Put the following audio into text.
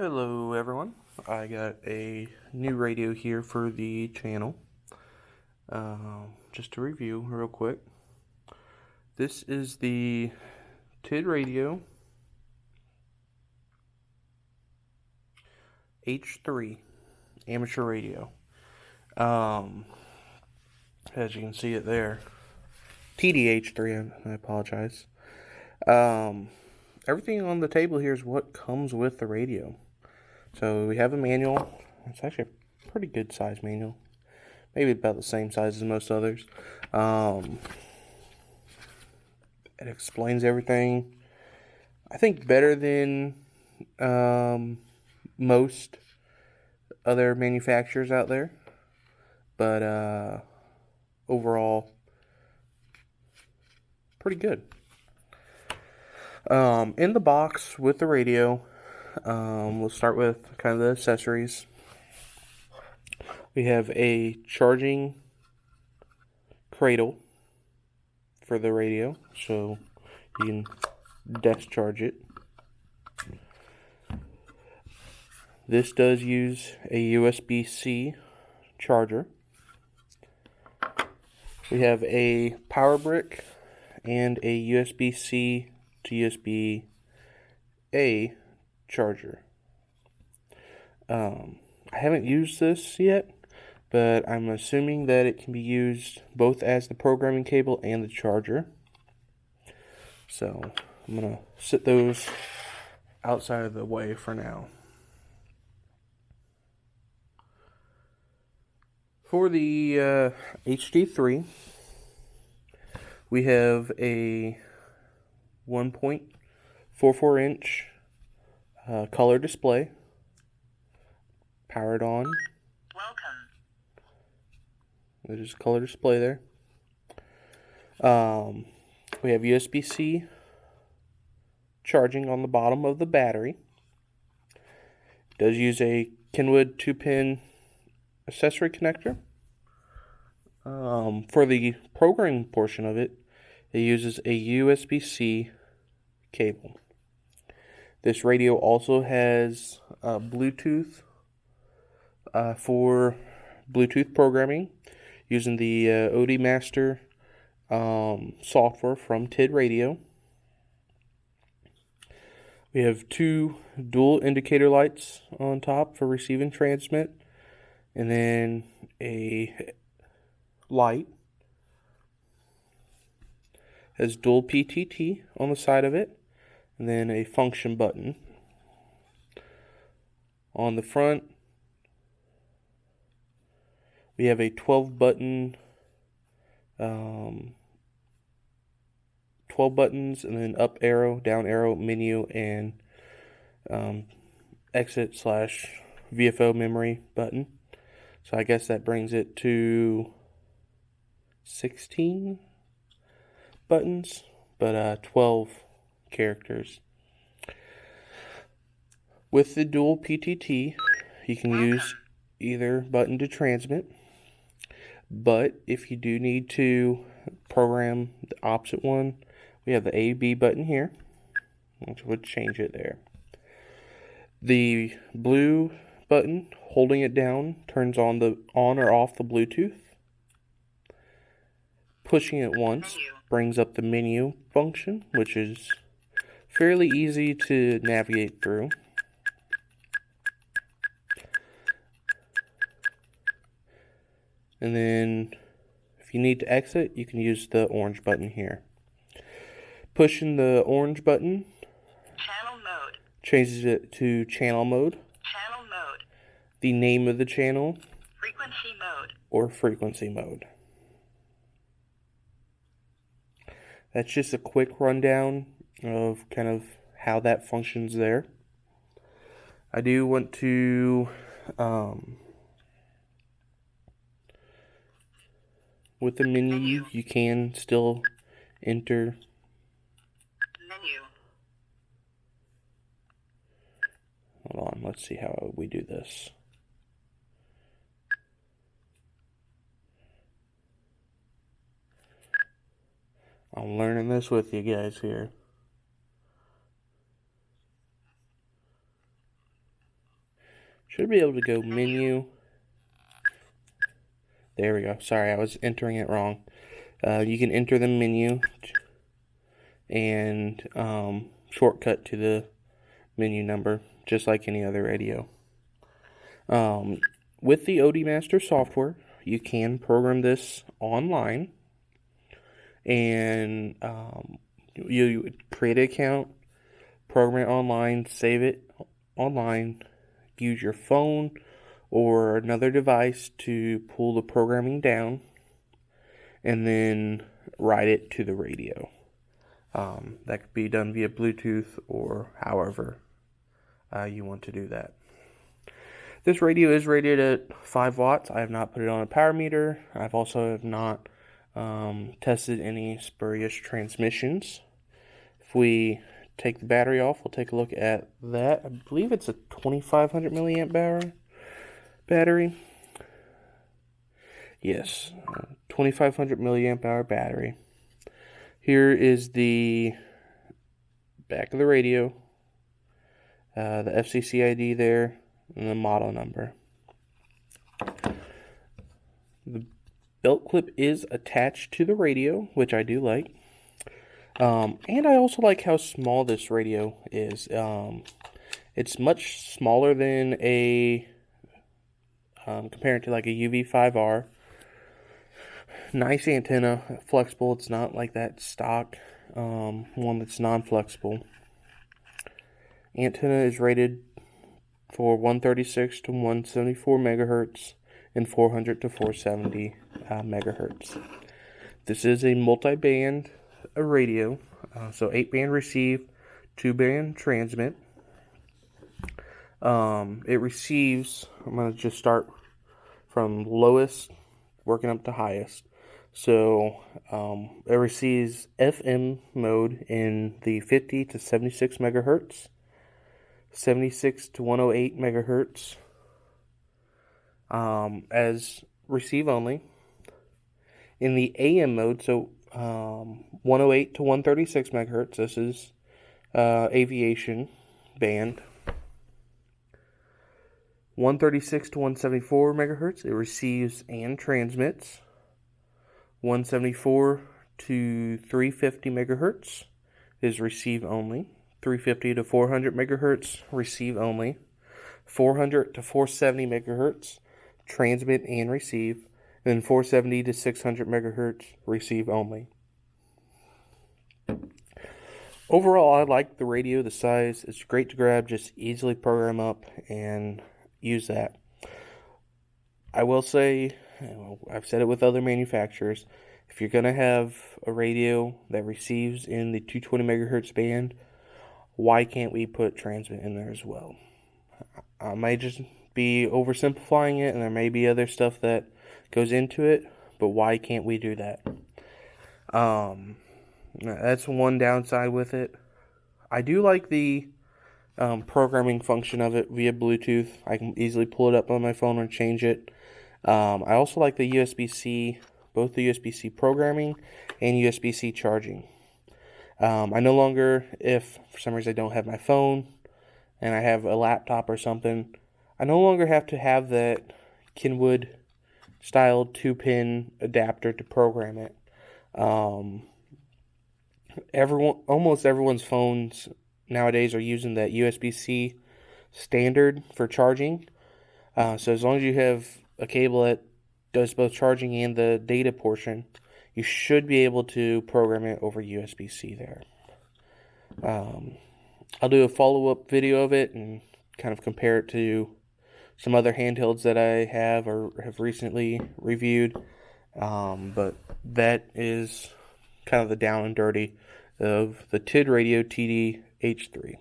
Hello everyone, I got a new radio here for the channel. Just to review real quick, this is the Tidradio H3 amateur radio. As you can see it there, Td-H3, I apologize. Everything on the table here is what comes with the radio. So we have a manual. It's actually a pretty good size manual. Maybe about the same size as most others. It explains everything, I think, better than most other manufacturers out there. But overall, pretty good. In the box with the radio, we'll start with kind of the accessories. We have a charging cradle for the radio, so you can desk charge it. This does use a USB-C charger. We have a power brick and a USB-C to USB-A charger. I haven't used this yet, but I'm assuming that it can be used both as the programming cable and the charger. So I'm going to sit those outside of the way for now. For the HD3, we have a 1.44 inch color display, powered on. Welcome. There's a color display there. We have USB-C charging on the bottom of the battery. It does use a Kenwood 2-pin accessory connector. For the programming portion of it, it uses a USB-C cable. This radio also has Bluetooth for Bluetooth programming using the OD Master software from Tidradio. We have two dual indicator lights on top for receive and transmit, and then a light has dual PTT on the side of it, and then a function button. On the front, we have a 12 buttons, and then up arrow, down arrow, menu, and exit / VFO memory button. So I guess that brings it to 16 buttons, but 12 characters. With the dual PTT, you can use either button to transmit, but if you do need to program the opposite one, we have the A/B button here, which would change it there. The blue button, holding it down, turns on or off the Bluetooth. Pushing it once brings up the menu function, which is fairly easy to navigate through. And then if you need to exit, you can use the orange button here. Pushing the orange button Channel mode. changes it to channel mode, Channel mode. the name of the channel, Frequency mode. or frequency mode. That's just a quick rundown of kind of how that functions there. I do want to with the menu, you can still enter Menu. Hold on, let's see how we do this. I'm learning this with you guys here. Should be able to go menu. There we go. Sorry, I was entering it wrong. You can enter the menu and shortcut to the menu number, just like any other radio. With the OD Master software, you can program this online, and you would create an account, program it online, save it online, use your phone or another device to pull the programming down, and then write it to the radio. That could be done via Bluetooth or however you want to do that. This radio is rated at 5 watts. I have not put it on a power meter. I've also have not tested any spurious transmissions. If we take the battery off, we'll take a look at that. I believe it's a 2500 milliamp battery. Yes, 2500 milliamp hour battery. Here is the back of the radio, the FCC ID there, and the model number. The belt clip is attached to the radio, which I do like. And I also like how small this radio is. It's much smaller than a, compared to like a UV5R. Nice antenna, flexible. It's not like that stock one that's non-flexible. Antenna is rated for 136 to 174 megahertz and 400 to 470 megahertz. This is a multi-band radio, so 8-band receive, 2-band transmit. It receives, I'm going to just start from lowest working up to highest. So it receives FM mode in the 50 to 76 megahertz, 76 to 108 megahertz as receive only. In the AM mode, so 108 to 136 megahertz, this is aviation band. 136 to 174 megahertz, it receives and transmits. 174 to 350 megahertz is receive only. 350 to 400 megahertz, receive only. 400 to 470 megahertz, transmit and receive. And then 470 to 600 megahertz, receive only. Overall, I like the radio, the size. It's great to grab, just easily program up and use that. I will say, I've said it with other manufacturers, if you're going to have a radio that receives in the 220 megahertz band, why can't we put transmit in there as well? I might just be oversimplifying it, and there may be other stuff that goes into it, but why can't we do that? That's one downside with it. I do like the programming function of it via Bluetooth. I can easily pull it up on my phone and change it. I also like the USB-C, both the USB-C programming and USB-C charging. I no longer, if for some reason I don't have my phone and I have a laptop or something, I no longer have to have that Kenwood style 2-pin adapter to program it. Almost everyone's phones nowadays are using that USB-C standard for charging. So as long as you have a cable that does both charging and the data portion, you should be able to program it over USB-C there. I'll do a follow-up video of it and kind of compare it to some other handhelds that I have or have recently reviewed. But that is kind of the down and dirty of the Tidradio Td-H3.